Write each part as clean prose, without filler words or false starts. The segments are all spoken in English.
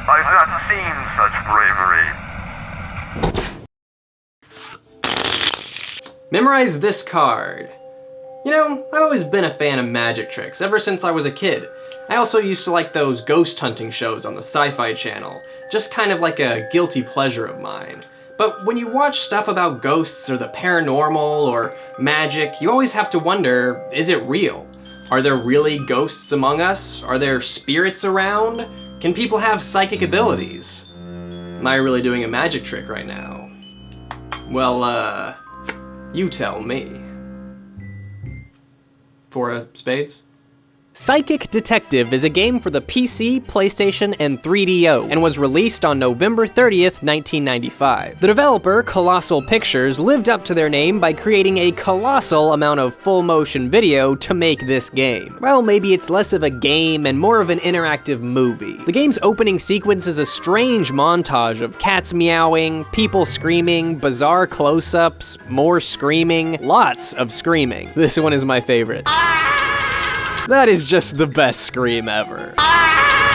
I've not seen such bravery. Memorize this card. You know, I've always been a fan of magic tricks, ever since I was a kid. I also used to like those ghost hunting shows on the Sci-Fi Channel, just kind of like a guilty pleasure of mine. But when you watch stuff about ghosts or the paranormal or magic, you always have to wonder, is it real? Are there really ghosts among us? Are there spirits around? Can people have psychic abilities? Am I really doing a magic trick right now? Well, you tell me. Four of spades? Psychic Detective is a game for the PC, PlayStation, and 3DO, and was released on November 30th, 1995. The developer, Colossal Pictures, lived up to their name by creating a colossal amount of full-motion video to make this game. Well, maybe it's less of a game and more of an interactive movie. The game's opening sequence is a strange montage of cats meowing, people screaming, bizarre close-ups, more screaming, lots of screaming. This one is my favorite. That is just the best scream ever.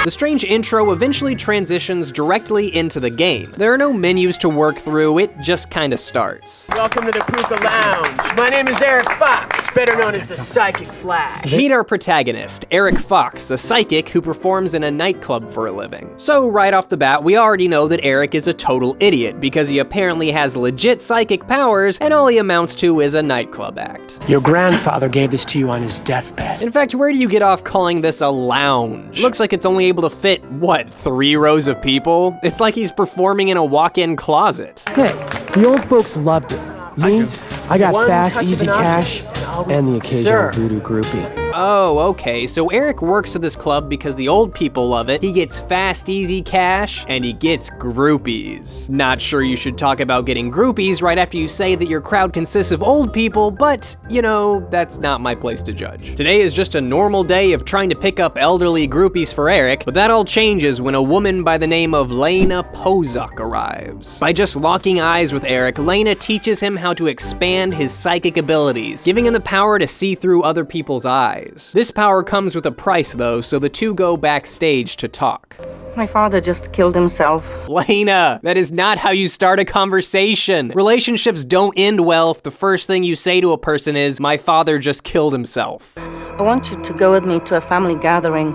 The strange intro eventually transitions directly into the game. There are no menus to work through, it just kinda starts. Welcome to the Puka Lounge. My name is Eric Fox, better known as the Psychic Flash. Meet our protagonist, Eric Fox, a psychic who performs in a nightclub for a living. So right off the bat, we already know that Eric is a total idiot because he apparently has legit psychic powers and all he amounts to is a nightclub act. Your grandfather gave this to you on his deathbed. In fact, where do you get off calling this a lounge? Looks like it's only able to fit, what, 3 rows of people? It's like he's performing in a walk-in closet. Hey, the old folks loved it. Me, I got fast, easy cash, and the occasional voodoo groupie. Oh, okay, so Eric works at this club because the old people love it, he gets fast, easy cash, and he gets groupies. Not sure you should talk about getting groupies right after you say that your crowd consists of old people, but, you know, that's not my place to judge. Today is just a normal day of trying to pick up elderly groupies for Eric, but that all changes when a woman by the name of Lena Pozak arrives. By just locking eyes with Eric, Lena teaches him how to expand his psychic abilities, giving him the power to see through other people's eyes. This power comes with a price though, so the two go backstage to talk. My father just killed himself. Lena, that is not how you start a conversation. Relationships don't end well if the first thing you say to a person is, my father just killed himself. I want you to go with me to a family gathering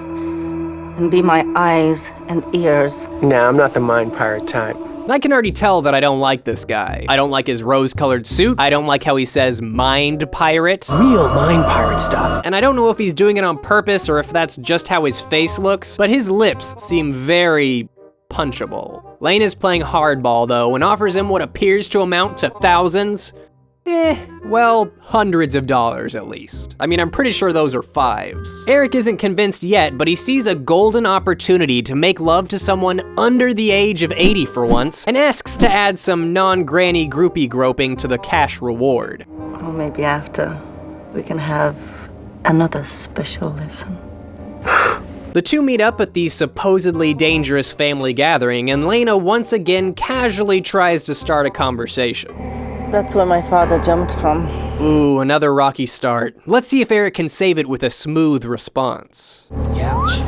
and be my eyes and ears. Nah, I'm not the mind pirate type. I can already tell that I don't like this guy. I don't like his rose-colored suit. I don't like how he says mind pirate. Real mind pirate stuff. And I don't know if he's doing it on purpose or if that's just how his face looks, but his lips seem very punchable. Lane is playing hardball though and offers him what appears to amount to thousands. Well, hundreds of dollars at least. I mean, I'm pretty sure those are 5s. Eric isn't convinced yet, but he sees a golden opportunity to make love to someone under the age of 80 for once, and asks to add some non-granny groupie groping to the cash reward. Or maybe after, we can have another special lesson. The two meet up at the supposedly dangerous family gathering, and Lena once again casually tries to start a conversation. That's where my father jumped from. Ooh, another rocky start. Let's see if Eric can save it with a smooth response. Ouch.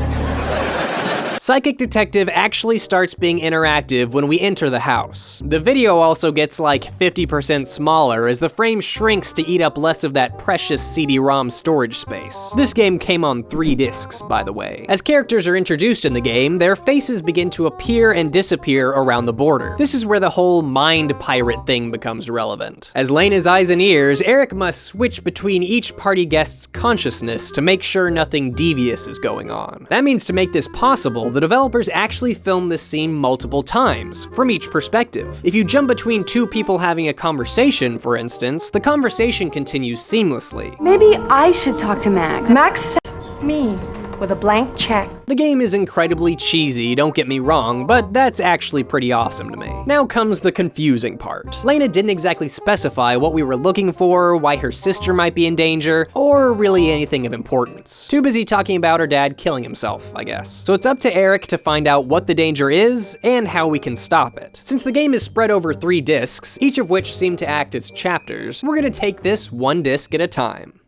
Psychic Detective actually starts being interactive when we enter the house. The video also gets like 50% smaller as the frame shrinks to eat up less of that precious CD-ROM storage space. This game came on 3 discs, by the way. As characters are introduced in the game, their faces begin to appear and disappear around the border. This is where the whole mind pirate thing becomes relevant. As Lena's eyes and ears, Eric must switch between each party guest's consciousness to make sure nothing devious is going on. That means to make this possible, the developers actually filmed this scene multiple times, from each perspective. If you jump between 2 people having a conversation, for instance, the conversation continues seamlessly. Maybe I should talk to Max. Max sent me with a blank check. The game is incredibly cheesy, don't get me wrong, but that's actually pretty awesome to me. Now comes the confusing part. Lena didn't exactly specify what we were looking for, why her sister might be in danger, or really anything of importance. Too busy talking about her dad killing himself, I guess. So it's up to Eric to find out what the danger is and how we can stop it. Since the game is spread over 3 discs, each of which seem to act as chapters, we're gonna take this 1 disc at a time.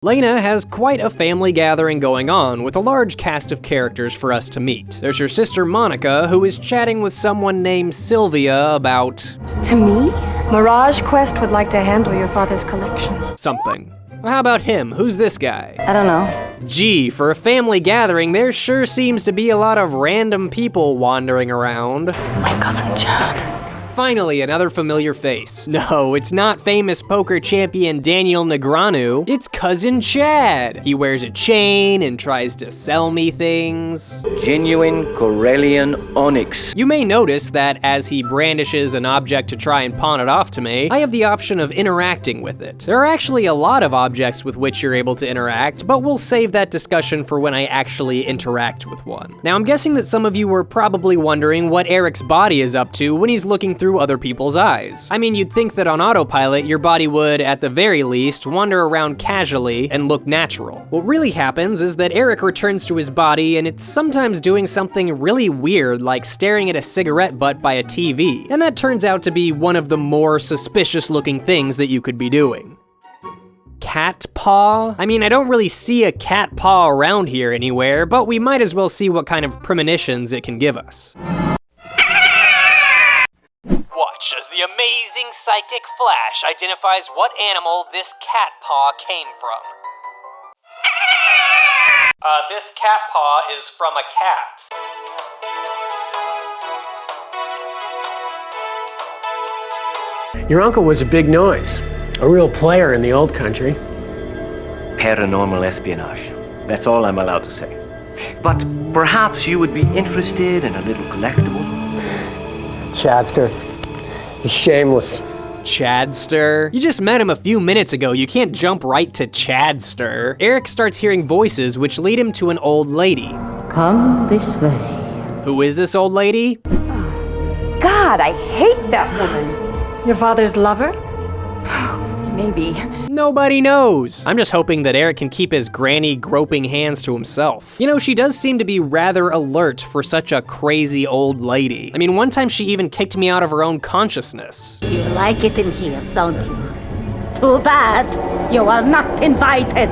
Lena has quite a family gathering going on, with a large cast of characters for us to meet. There's her sister Monica, who is chatting with someone named Sylvia about... To me? Mirage Quest would like to handle your father's collection. something. How about him? Who's this guy? I don't know. Gee, for a family gathering, there sure seems to be a lot of random people wandering around. My cousin Chad. Finally, another familiar face. No, it's not famous poker champion Daniel Negreanu, it's cousin Chad. He wears a chain and tries to sell me things. Genuine Corellian onyx. You may notice that as he brandishes an object to try and pawn it off to me, I have the option of interacting with it. There are actually a lot of objects with which you're able to interact, but we'll save that discussion for when I actually interact with one. Now, I'm guessing that some of you were probably wondering what Eric's body is up to when he's looking through other people's eyes. I mean, you'd think that on autopilot, your body would, at the very least, wander around casually and look natural. What really happens is that Eric returns to his body and it's sometimes doing something really weird, like staring at a cigarette butt by a TV. And that turns out to be one of the more suspicious looking things that you could be doing. Cat paw? I mean, I don't really see a cat paw around here anywhere, but we might as well see what kind of premonitions it can give us. Watch as the amazing psychic flash identifies what animal this cat paw came from. This cat paw is from a cat. Your uncle was a big noise. A real player in the old country. Paranormal espionage. That's all I'm allowed to say. But perhaps you would be interested in a little collectible? Chadster. He's shameless. Chadster? You just met him a few minutes ago, you can't jump right to Chadster. Eric starts hearing voices which lead him to an old lady. Come this way. Who is this old lady? God, I hate that woman. Your father's lover? Maybe. Nobody knows. I'm just hoping that Eric can keep his granny groping hands to himself. You know, she does seem to be rather alert for such a crazy old lady. I mean, one time she even kicked me out of her own consciousness. You like it in here, don't you? Too bad. You are not invited.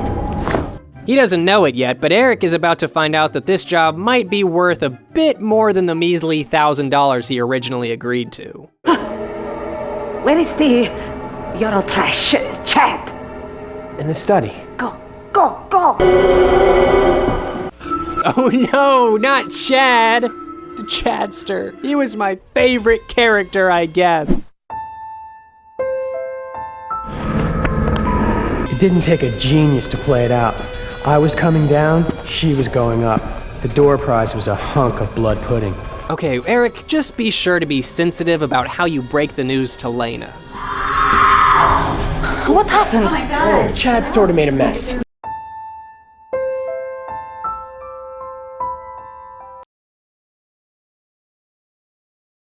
He doesn't know it yet, but Eric is about to find out that this job might be worth a bit more than the measly $1,000 he originally agreed to. Where is the Eurotrash chap? In the study. Go, go, go! Oh no, not Chad! The Chadster. He was my favorite character, I guess. It didn't take a genius to play it out. I was coming down, she was going up. The door prize was a hunk of blood pudding. Okay, Eric, just be sure to be sensitive about how you break the news to Lena. What happened? Oh, Chad sort of made a mess.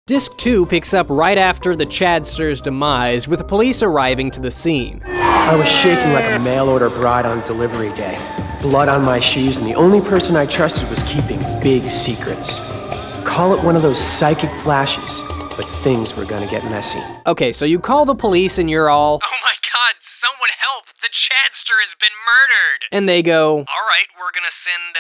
Disc 2 picks up right after the Chadster's demise, with the police arriving to the scene. I was shaking like a mail-order bride on delivery day. Blood on my shoes, and the only person I trusted was keeping big secrets. Call it one of those psychic flashes, but things were gonna get messy. Okay, so you call the police and you're all, "Oh my god, someone help! The Chadster has been murdered!" And they go, "Alright, we're gonna send,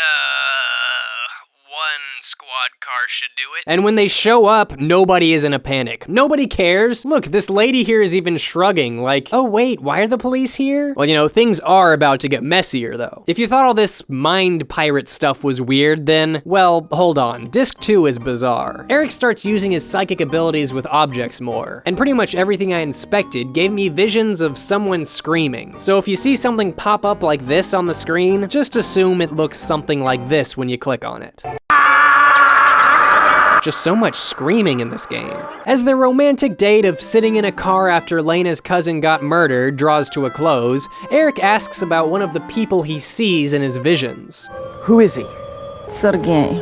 one squad car should do it." And when they show up, nobody is in a panic. Nobody cares. Look, this lady here is even shrugging, like, oh wait, why are the police here? Well, you know, things are about to get messier though. If you thought all this mind pirate stuff was weird, then, well, hold on. Disc 2 is bizarre. Eric starts using his psychic abilities with objects more, and pretty much everything I inspected gave me visions of someone screaming. So if you see something pop up like this on the screen, just assume it looks something like this when you click on it. Just so much screaming in this game. As their romantic date of sitting in a car after Lena's cousin got murdered draws to a close, Eric asks about one of the people he sees in his visions. Who is he? Sergei.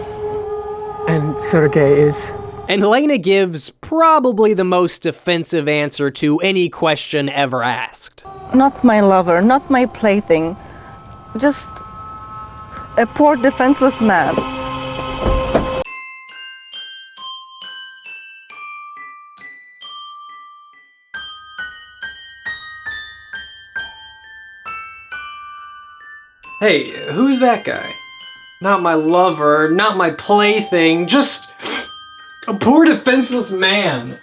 And Sergei is... And Lena gives probably the most offensive answer to any question ever asked. Not my lover, not my plaything. Just a poor defenseless man. Hey, who's that guy? Not my lover, not my plaything, just a poor defenseless man.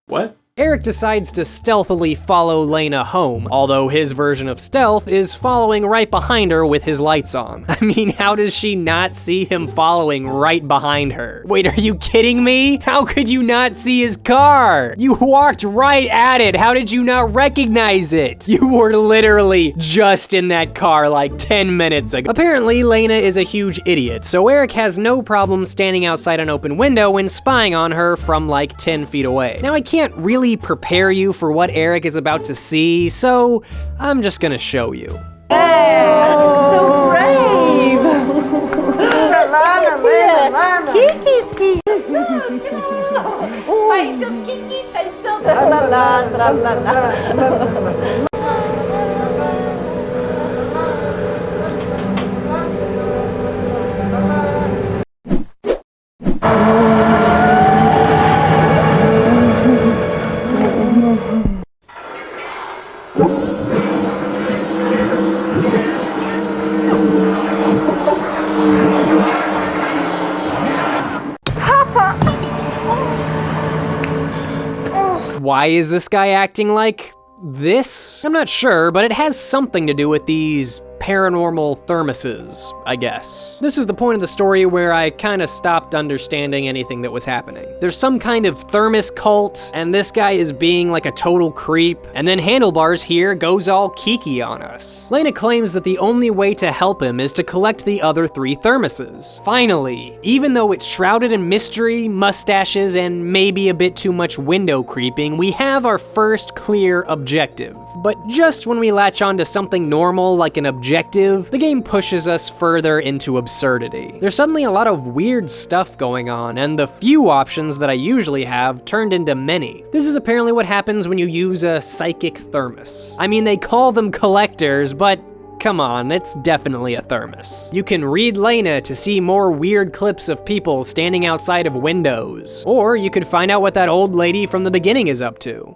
What? Eric decides to stealthily follow Lena home, although his version of stealth is following right behind her with his lights on. I mean, how does she not see him following right behind her? Wait, are you kidding me? How could you not see his car? You walked right at it. How did you not recognize it? You were literally just in that car like 10 minutes ago. Apparently, Lena is a huge idiot, so Eric has no problem standing outside an open window and spying on her from like 10 feet away. Now, I can't really prepare you for what Eric is about to see, so I'm just gonna show you. So brave! Kiki's here! Ay, so Kiki, ay, so tra-la-la, tra-la-la. Why is this guy acting like this? I'm not sure, but it has something to do with these paranormal thermoses, I guess. This is the point of the story where I kind of stopped understanding anything that was happening. There's some kind of thermos cult, and this guy is being like a total creep, and then Handlebars here goes all kiki on us. Lena claims that the only way to help him is to collect the other 3 thermoses. Finally, even though it's shrouded in mystery, mustaches, and maybe a bit too much window creeping, we have our first clear objective. But just when we latch on to something normal like an objective, the game pushes us further into absurdity. There's suddenly a lot of weird stuff going on, and the few options that I usually have turned into many. This is apparently what happens when you use a psychic thermos. I mean, they call them collectors, but come on, it's definitely a thermos. You can read Lena to see more weird clips of people standing outside of windows. Or you could find out what that old lady from the beginning is up to.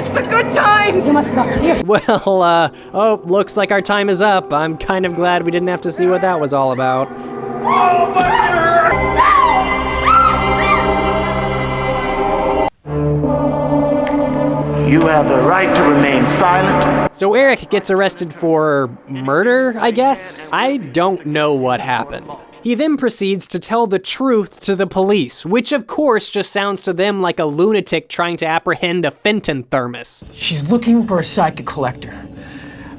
The good times! You must not hear. Well, oh, looks like our time is up. I'm kind of glad we didn't have to see what that was all about. You have the right to remain silent. So Eric gets arrested for murder, I guess? I don't know what happened. He then proceeds to tell the truth to the police, which of course just sounds to them like a lunatic trying to apprehend a Fenton thermos. She's looking for a psychic collector.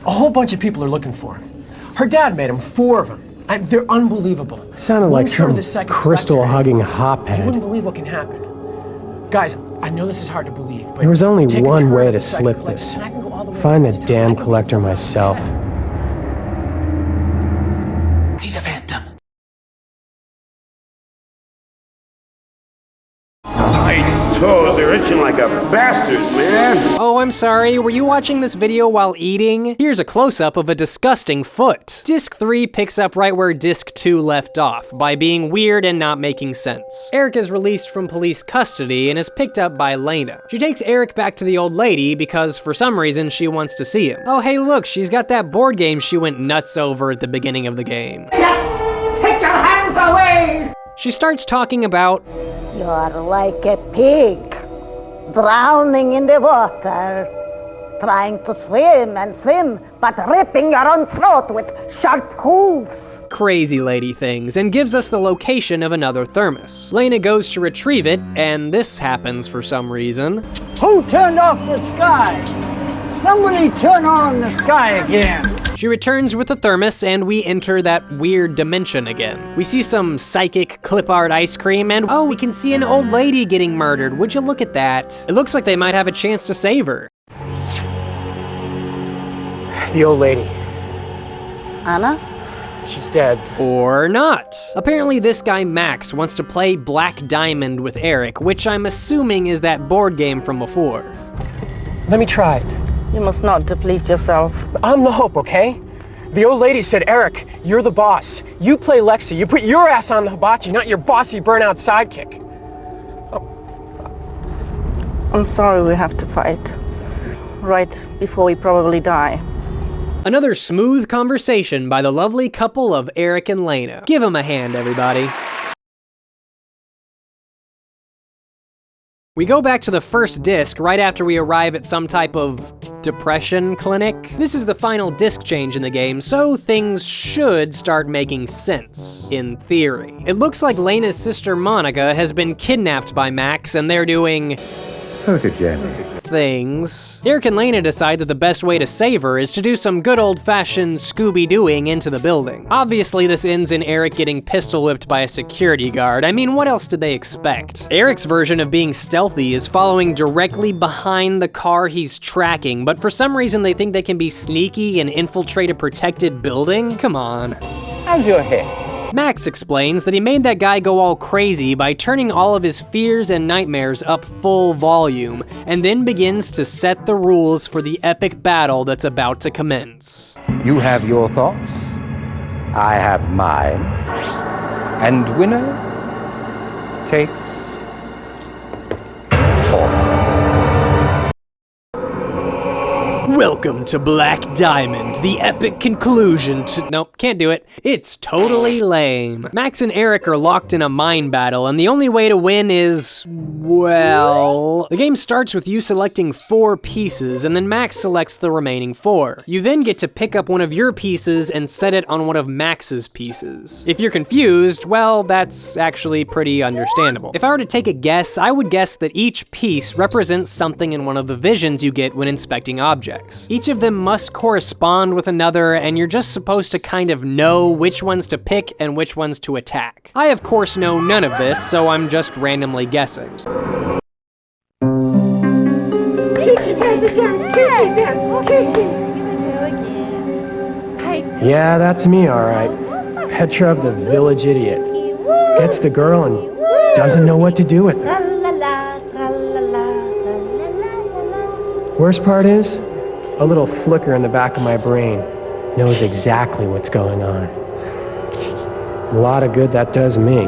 A whole bunch of people are looking for him. Her dad made him, 4 of them. They're unbelievable. Sounded like some crystal-hugging hophead. You wouldn't believe what can happen. Guys, I know this is hard to believe, but there was only one way to slip this. Find the damn collector myself. He's a phantom. I told they're itching like a bastard, man. Oh, I'm sorry, were you watching this video while eating? Here's a close-up of a disgusting foot. Disc 3 picks up right where Disc 2 left off, by being weird and not making sense. Eric is released from police custody and is picked up by Lena. She takes Eric back to the old lady because for some reason she wants to see him. Oh hey look, she's got that board game she went nuts over at the beginning of the game. Yes! Take your hands away! She starts talking about, "You're like a pig, drowning in the water, trying to swim and swim, but ripping your own throat with sharp hooves." Crazy lady things, and gives us the location of another thermos. Lena goes to retrieve it, and this happens for some reason. Who turned off the sky? Somebody turn on the sky again. She returns with the thermos, and we enter that weird dimension again. We see some psychic clip art ice cream, and oh, we can see an old lady getting murdered. Would you look at that? It looks like they might have a chance to save her. The old lady. Anna? She's dead. Or not. Apparently this guy Max wants to play Black Diamond with Eric, which I'm assuming is that board game from before. Let me try it. You must not deplete yourself. I'm the hope, okay? The old lady said, "Eric, you're the boss. You play Lexi. You put your ass on the hibachi, not your bossy burnout sidekick." I'm sorry we have to fight. right before we probably die. Another smooth conversation by the lovely couple of Eric and Lena. Give them a hand, everybody. We go back to the first disc right after we arrive at some type of depression clinic. This is the final disc change in the game, so things should start making sense, in theory. It looks like Lena's sister Monica has been kidnapped by Max and they're doing Photogenic things. Eric and Lena decide that the best way to save her is to do some good old-fashioned Scooby-Dooing into the building. Obviously, this ends in Eric getting pistol-whipped by a security guard. I mean, what else did they expect? Eric's version of being stealthy is following directly behind the car he's tracking, but for some reason they think they can be sneaky and infiltrate a protected building? Come on. How's your hair? Max explains that he made that guy go all crazy by turning all of his fears and nightmares up full volume, and then begins to set the rules for the epic battle that's about to commence. You have your thoughts, I have mine, and winner takes all. Welcome to Black Diamond, the epic conclusion to— Nope, can't do it. It's totally lame. Max and Eric are locked in a mine battle, and the only way to win is— well— the game starts with you selecting 4 pieces, and then Max selects the remaining 4. You then get to pick up one of your pieces and set it on one of Max's pieces. If you're confused, well, that's actually pretty understandable. If I were to take a guess, I would guess that each piece represents something in one of the visions you get when inspecting objects. Each of them must correspond with another, and you're just supposed to kind of know which ones to pick and which ones to attack. I, of course, know none of this, so I'm just randomly guessing. Yeah, that's me, all right. Petra of the village idiot. Gets the girl and doesn't know what to do with her. Worst part is, a little flicker in the back of my brain knows exactly what's going on. A lot of good that does me.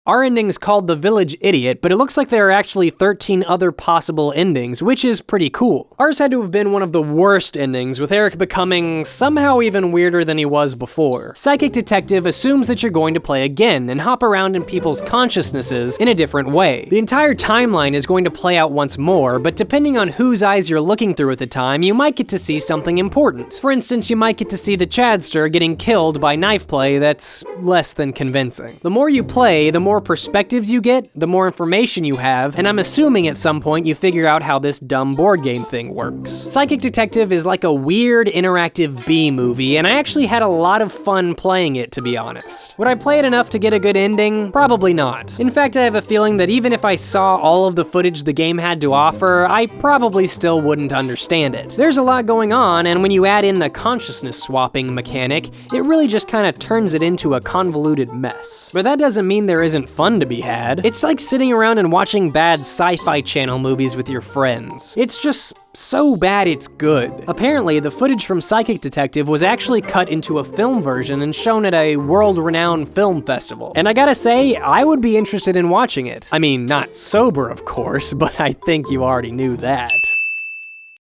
Our ending's called The Village Idiot, but it looks like there are actually 13 other possible endings, which is pretty cool. Ours had to have been one of the worst endings, with Eric becoming somehow even weirder than he was before. Psychic Detective assumes that you're going to play again and hop around in people's consciousnesses in a different way. The entire timeline is going to play out once more, but depending on whose eyes you're looking through at the time, you might get to see something important. For instance, you might get to see the Chadster getting killed by knife play that's less than convincing. The more you play, the more perspectives you get, the more information you have, and I'm assuming at some point you figure out how this dumb board game thing works. Psychic Detective is like a weird interactive B-movie, and I actually had a lot of fun playing it, to be honest. Would I play it enough to get a good ending? Probably not. In fact, I have a feeling that even if I saw all of the footage the game had to offer, I probably still wouldn't understand it. There's a lot going on, and when you add in the consciousness swapping mechanic, it really just kind of turns it into a convoluted mess. But that doesn't mean there isn't fun to be had. It's like sitting around and watching bad Sci-Fi Channel movies with your friends. It's just so bad it's good. Apparently, the footage from Psychic Detective was actually cut into a film version and shown at a world-renowned film festival. And I gotta say, I would be interested in watching it. I mean, not sober, of course, but I think you already knew that.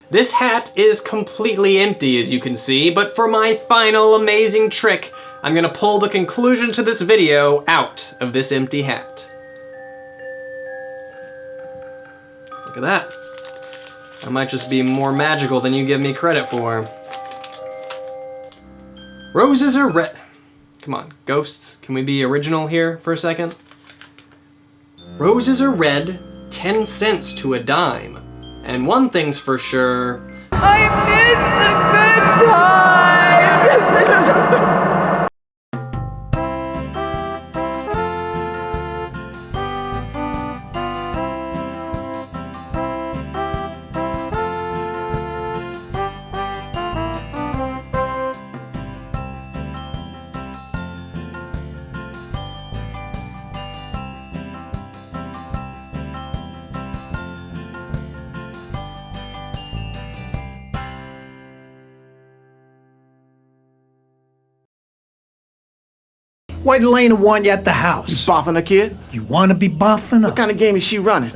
This hat is completely empty, as you can see, but for my final amazing trick, I'm gonna pull the conclusion to this video out of this empty hat. Look at that. I might just be more magical than you give me credit for. Roses are red. Come on, ghosts, can we be original here for a second? Roses are red, 10 cents to a dime. And one thing's for sure, I miss the good times! Why did Lena want you at the house? You boffing a kid? You want to be boffing her? What kind of game is she running?